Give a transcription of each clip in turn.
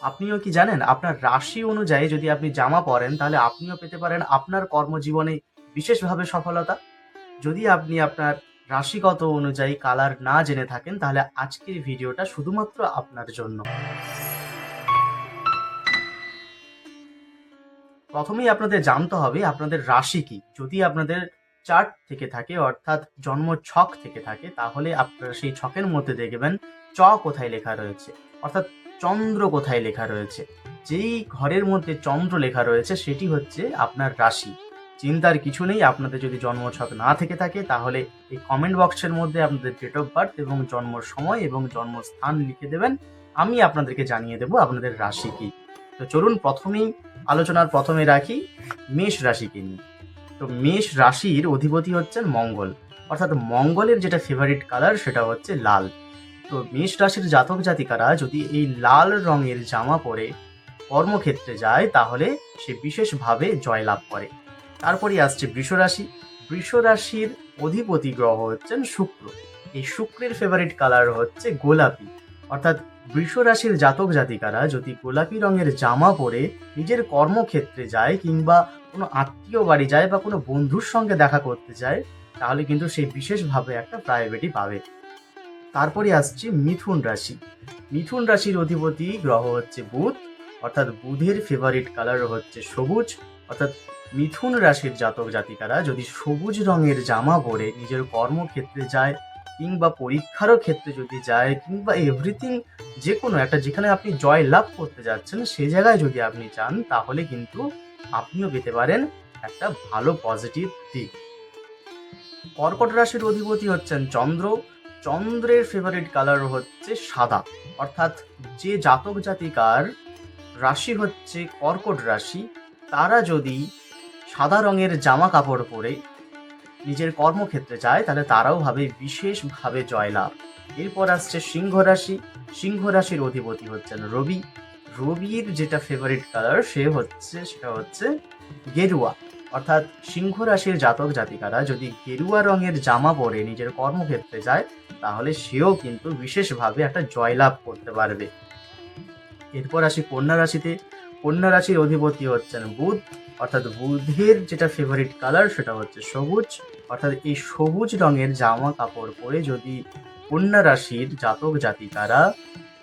আপনিও কি জানেন আপনার রাশি অনুযায়ী যদি আপনি জামা পরেন তাহলে আপনিও পেতে পারেন আপনার কর্মজীবনে বিশেষভাবে সফলতা। যদি আপনি আপনার রাশিগত অনুযায়ী কালার না জেনে থাকেন তাহলে আজকের ভিডিওটা শুধুমাত্র আপনার জন্য। প্রথমেই আপনাদের জানতে হবে আপনাদের রাশি কি। যদি আপনাদের চার্ট থেকে থাকে অর্থাৎ জন্ম ছক থেকে থাকে তাহলে আপনারা সেই ছকের মধ্যে দেখবেন চ কোথায় লেখা রয়েছে, অর্থাৎ চন্দ্র কোথায় লেখা রয়েছে। যেই ঘরের মধ্যে চন্দ্র লেখা রয়েছে সেটি হচ্ছে আপনার রাশি। চিন্তার কিছু নেই, আপনাদের যদি জন্ম ছক না থেকে থাকে তাহলে এই কমেন্ট বক্সের মধ্যে আপনাদের ডেট অফ বার্থ এবং জন্ম সময় এবং জন্মস্থান লিখে দেবেন। আমি আপনাদেরকে জানিয়ে দেবো আপনাদের রাশি কি। তো চলুন প্রথমেই আলোচনার প্রথমে রাখি মেষ রাশিকে নিয়ে। তো মেষ রাশির অধিপতি হচ্ছেন মঙ্গল, অর্থাৎ মঙ্গলের যেটা ফেভারিট কালার সেটা হচ্ছে লাল। তো মেষ রাশির জাতক জাতিকারা যদি এই লাল রঙের জামা পরে কর্মক্ষেত্রে যায় তাহলে সে বিশেষভাবে জয়লাভ করে। তারপরে আসছে বৃষ রাশি। বৃষ রাশির অধিপতি গ্রহ হচ্ছেন শুক্র। এই শুক্রের ফেভারিট কালার হচ্ছে গোলাপি, অর্থাৎ বৃষ রাশির জাতক জাতিকারা যদি গোলাপি রঙের জামা পরে নিজের কর্মক্ষেত্রে যায় কিংবা কোনো আত্মীয় বাড়ি যায় বা কোনো বন্ধুর সঙ্গে দেখা করতে যায় তাহলে কিন্তু সেই বিশেষভাবে একটা প্রায়োরিটি পাবে। তারপরে আসছে মিথুন রাশি। মিথুন রাশির অধিপতি গ্রহ হচ্ছে বুধ, অর্থাৎ বুধের ফেভারিট কালার হচ্ছে সবুজ। অর্থাৎ মিথুন রাশির জাতক জাতিকারা যদি সবুজ রঙের জামা পরে নিজের কর্মক্ষেত্রে যায় কিংবা পরীক্ষারও ক্ষেত্রে যদি যায় কিংবা এভরিথিং যে কোনো একটা যেখানে আপনি জয় লাভ করতে যাচ্ছেন সেই জায়গায় যদি আপনি চান তাহলে কিন্তু আপনিও পেতে পারেন একটা ভালো পজিটিভ দিক। কর্কট রাশির অধিপতি হচ্ছেন চন্দ্র। চন্দ্রের ফেভারিট কালার হচ্ছে সাদা, অর্থাৎ যে জাতক জাতিকার রাশি হচ্ছে কর্কট রাশি তারা যদি সাদা রঙের জামা কাপড় পরে নিজের কর্মক্ষেত্রে যায় তাহলে তারাও ভাবে বিশেষভাবে জয়লাভ। এরপর আসছে সিংহ রাশি। সিংহ রাশির অধিপতি হচ্ছেন রবি। রবির যেটা ফেভারিট কালার সেটা হচ্ছে গেরুয়া, অর্থাৎ সিংহ রাশির জাতক জাতিকারা যদি গেরুয়া রঙের জামা পরে নিজের কর্মক্ষেত্রে যায় তাহলে সেও কিন্তু বিশেষভাবে একটা জয়লাভ করতে পারবে। এরপর আসি কন্যা রাশিতে। কন্যা রাশির অধিপতি হচ্ছেন বুধ, অর্থাৎ বুধের যেটা ফেভারিট কালার সেটা হচ্ছে সবুজ। অর্থাৎ এই সবুজ রঙের জামা কাপড় পরে যদি কন্যা রাশির জাতক জাতিকারা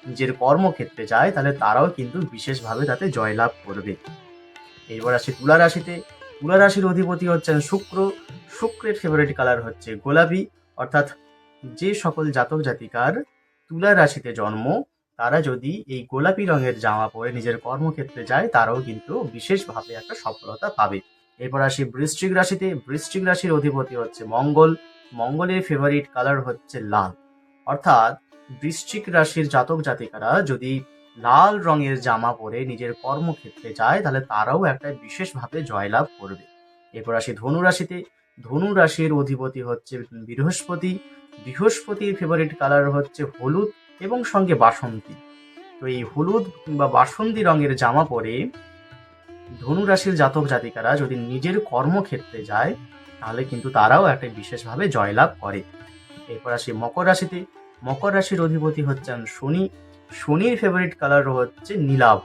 নিজের কর্মক্ষেত্রে যায় তাহলে তারাও কিন্তু বিশেষভাবে তাতে জয়লাভ করবে। এরপর আসি তুলা রাশিতে। তুলা রাশির অধিপতি হচ্ছেন শুক্র। শুক্রের ফেভারিট কালার হচ্ছে গোলাপি, অর্থাৎ যে সকল জাতক জাতিকার তুলা রাশিতে জন্ম তারা যদি এই গোলাপি রঙের জামা পরে নিজের কর্মক্ষেত্রে যায় তারাও কিন্তু বিশেষভাবে একটা সফলতা পাবে। এরপর আসি বৃশ্চিক রাশিতে। বৃশ্চিক রাশির অধিপতি হচ্ছে মঙ্গল। মঙ্গলের ফেভারিট কালার হচ্ছে লাল, অর্থাৎ বৃশ্চিক রাশির জাতক জাতিকারা যদি লাল রঙের জামা পরে নিজের কর্মক্ষেত্রে যায় তাহলে তারাও একটা বিশেষভাবে জয়লাভ করবে। এরপর আসি ধনু রাশিতে। ধনু রাশির অধিপতি হচ্ছে বৃহস্পতি। বৃহস্পতির ফেভারিট কালার হচ্ছে হলুদ এবং সঙ্গে বাসন্তী। তো এই হলুদ কিংবা বাসন্তী রঙের জামা পরে ধনু রাশির জাতক জাতিকারা যদি নিজের কর্মক্ষেত্রে যায় তাহলে কিন্তু তারাও একটা বিশেষভাবে জয়লাভ করে। এরপর আসি মকর রাশিতে। মকর রাশির অধিপতি হচ্ছেন শনি। শনির ফেভারিট কালার হচ্ছে নীলাভ।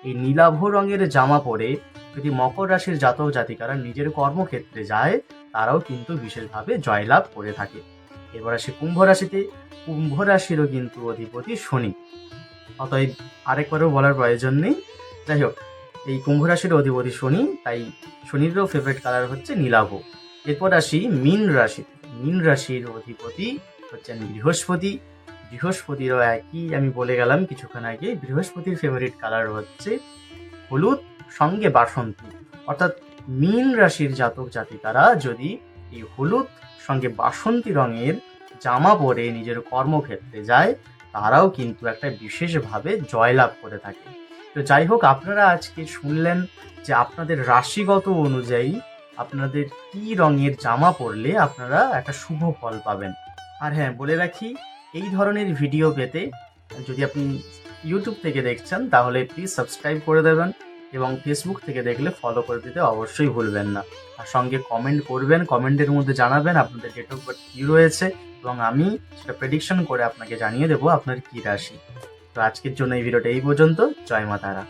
এই নীলাভ রঙের জামা পরে যদি মকর রাশির জাতক জাতিকারা নিজের কর্মক্ষেত্রে যায় তারাও কিন্তু বিশেষভাবে জয়লাভ করে থাকে। এরপর আসি কুম্ভ রাশিতে। কুম্ভ রাশিরও কিন্তু অধিপতি শনি, অতএব আরেকবারও বলার প্রয়োজন নেই। যাই হোক, এই কুম্ভ রাশির অধিপতি শনি, তাই শনিরও ফেভারিট কালার হচ্ছে নীলাভ। এরপর আসি মীন রাশিতে। মীন রাশির অধিপতি হচ্ছেন বৃহস্পতি। বৃহস্পতিরও একই আমি বলে গেলাম কিছুক্ষণ আগে, বৃহস্পতির ফেভারিট কালার হচ্ছে হলুদ সঙ্গে বাসন্তী। অর্থাৎ মীন রাশির জাতক জাতিকারা যদি এই হলুদ সঙ্গে বাসন্তী রঙের জামা পরে নিজের কর্মক্ষেত্রে যায় তারাও কিন্তু একটা বিশেষভাবে জয়লাভ করে থাকে। তো যাই হোক, আপনারা আজকে শুনলেন যে আপনাদের রাশিগত অনুযায়ী আপনাদের কি রঙের জামা পরলে আপনারা একটা শুভ ফল পাবেন। আর হ্যাঁ, বলে রাখি এই ধরনের ভিডিও পেতে যদি আপনি ইউটিউব থেকে দেখছেন তাহলে প্লিজ সাবস্ক্রাইব করে দেবেন এবং ফেসবুক থেকে দেখলে ফলো করে দিতে অবশ্যই ভুলবেন না। আর সঙ্গে কমেন্ট করবেন, কমেন্টের মধ্যে জানাবেন আপনাদের ডেট অফ বার্থ কী রয়েছে এবং আমি সেটা প্রেডিকশন করে আপনাকে জানিয়ে দেবো আপনার কী রাশি। তো আজকের জন্য এই ভিডিওটা এই পর্যন্ত। জয় মা তারা।